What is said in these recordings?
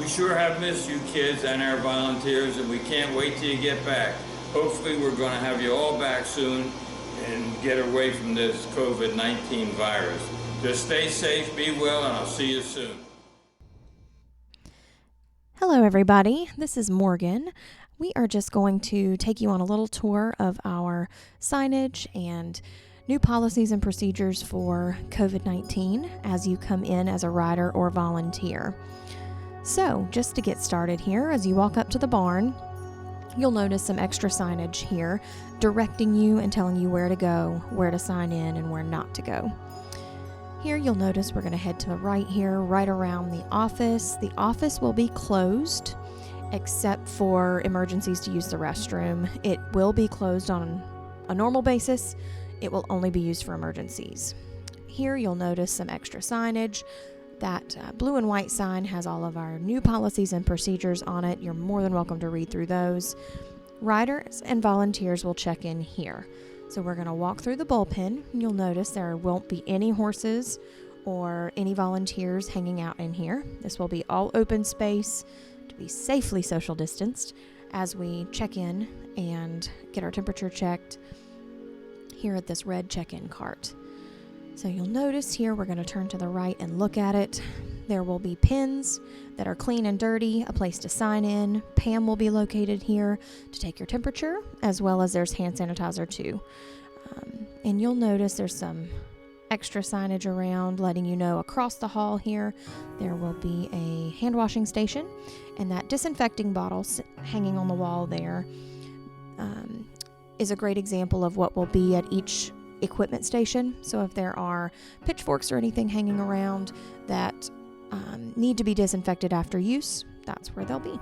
sure have missed you kids and our volunteers, and we can't wait till you get back. Hopefully we're going to have you all back soon and get away from this COVID-19 virus. Just stay safe, be well, and I'll see you soon. Hello everybody, this is Morgan. We are just going to take you on a little tour of our signage and new policies and procedures for COVID-19 as you come in as a rider or volunteer. So, just to get started here, as you walk up to the barn, you'll notice some extra signage here directing you and telling you where to go, where to sign in, and where not to go. Here you'll notice we're going to head to the right here, right around the office. The office will be closed except for emergencies to use the restroom. It will be closed on a normal basis. It will only be used for emergencies. Here you'll notice some extra signage. That blue and white sign has all of our new policies and procedures on it. You're more than welcome to read through those. Riders and volunteers will check in here. So we're going to walk through the bullpen. You'll notice there won't be any horses or any volunteers hanging out in here. This will be all open space to be safely social distanced as we check in and get our temperature checked here at this red check-in cart. So you'll notice here we're going to turn to the right and look at it. There will be pins that are clean and dirty, a place to sign in. Pam will be located here to take your temperature, as well as there's hand sanitizer too. And you'll notice there's some extra signage around letting you know across the hall here there will be a hand washing station, and that disinfecting bottle hanging on the wall there is a great example of what will be at each equipment station. So if there are pitchforks or anything hanging around that need to be disinfected after use, that's where they'll be.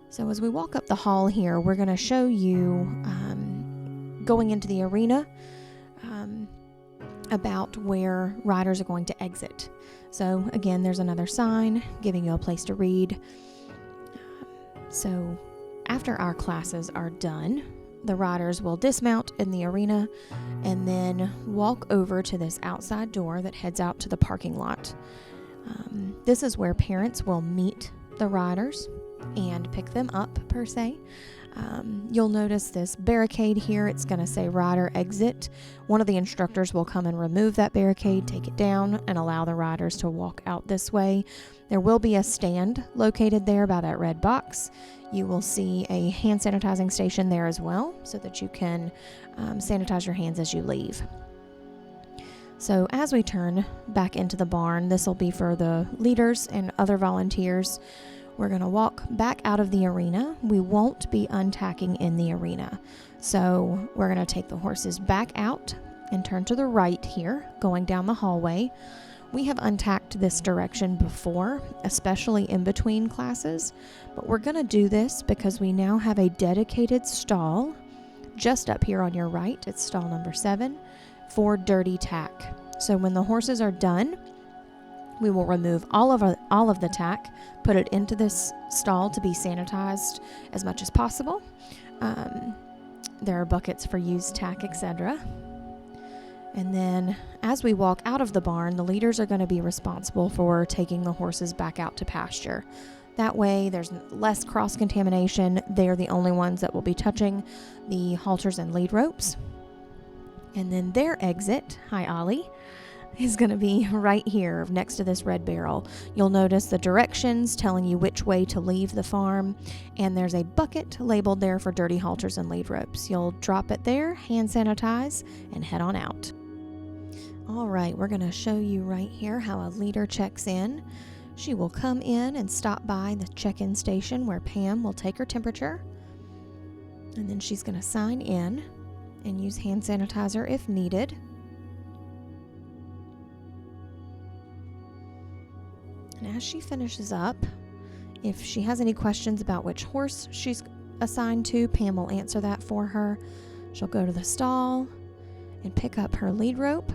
So as we walk up the hall here, we're going to show you going into the arena about where riders are going to exit. So again, there's another sign giving you a place to read. So after our classes are done, the riders will dismount in the arena and then walk over to this outside door that heads out to the parking lot. This is where parents will meet the riders and pick them up, per se. You'll notice this barricade here. It's going to say rider exit. One of the instructors will come and remove that barricade, take it down, and allow the riders to walk out this way. There will be a stand located there by that red box. You will see a hand sanitizing station there as well, so that you can sanitize your hands as you leave. So as we turn back into the barn, this will be for the leaders and other volunteers. We're going to walk back out of the arena. We won't be untacking in the arena. So we're going to take the horses back out and turn to the right here, going down the hallway. We have untacked this direction before, especially in between classes, but we're going to do this because we now have a dedicated stall just up here on your right. It's stall number 7 for dirty tack. So when the horses are done, we will remove all of the tack, put it into this stall to be sanitized as much as possible. There are buckets for used tack, etc. And then as we walk out of the barn, the leaders are going to be responsible for taking the horses back out to pasture. That way there's less cross-contamination. They're the only ones that will be touching the halters and lead ropes. And then their exit, hi Ollie, is going to be right here next to this red barrel. You'll notice the directions telling you which way to leave the farm, and there's a bucket labeled there for dirty halters and lead ropes. You'll drop it there, hand sanitize, and head on out. All right, we're going to show you right here how a leader checks in. She will come in and stop by the check-in station where Pam will take her temperature, and then she's going to sign in and use hand sanitizer if needed. And as she finishes up, if she has any questions about which horse she's assigned to, Pam will answer that for her. She'll go to the stall and pick up her lead rope,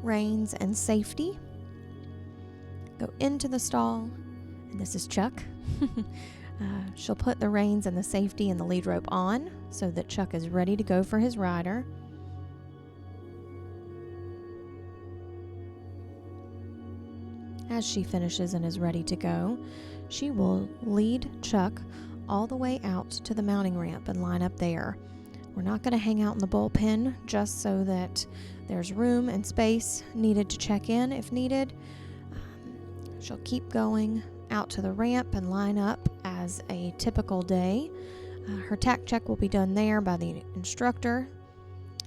reins, and safety. Go into the stall, and this is Chuck. She'll put the reins and the safety and the lead rope on so that Chuck is ready to go for his rider. As she finishes and is ready to go, she will lead Chuck all the way out to the mounting ramp and line up there. We're not going to hang out in the bullpen just so that there's room and space needed to check in if needed. She'll keep going out to the ramp and line up as a typical day. Her tack check will be done there by the instructor.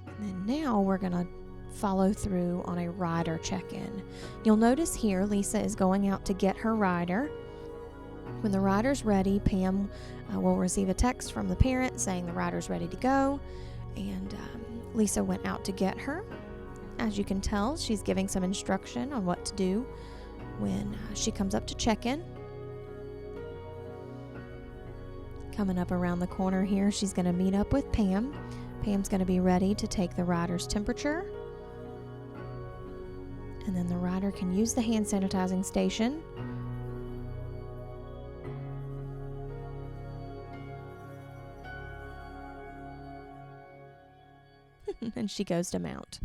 And then now we're going to follow through on a rider check-in. You'll notice here Lisa is going out to get her rider. When the rider's ready, Pam will receive a text from the parent saying the rider's ready to go, and Lisa went out to get her. As you can tell, she's giving some instruction on what to do when she comes up to check-in. Coming up around the corner here, she's going to meet up with Pam. Pam's going to be ready to take the rider's temperature. And then the rider can use the hand sanitizing station. And she goes to mount.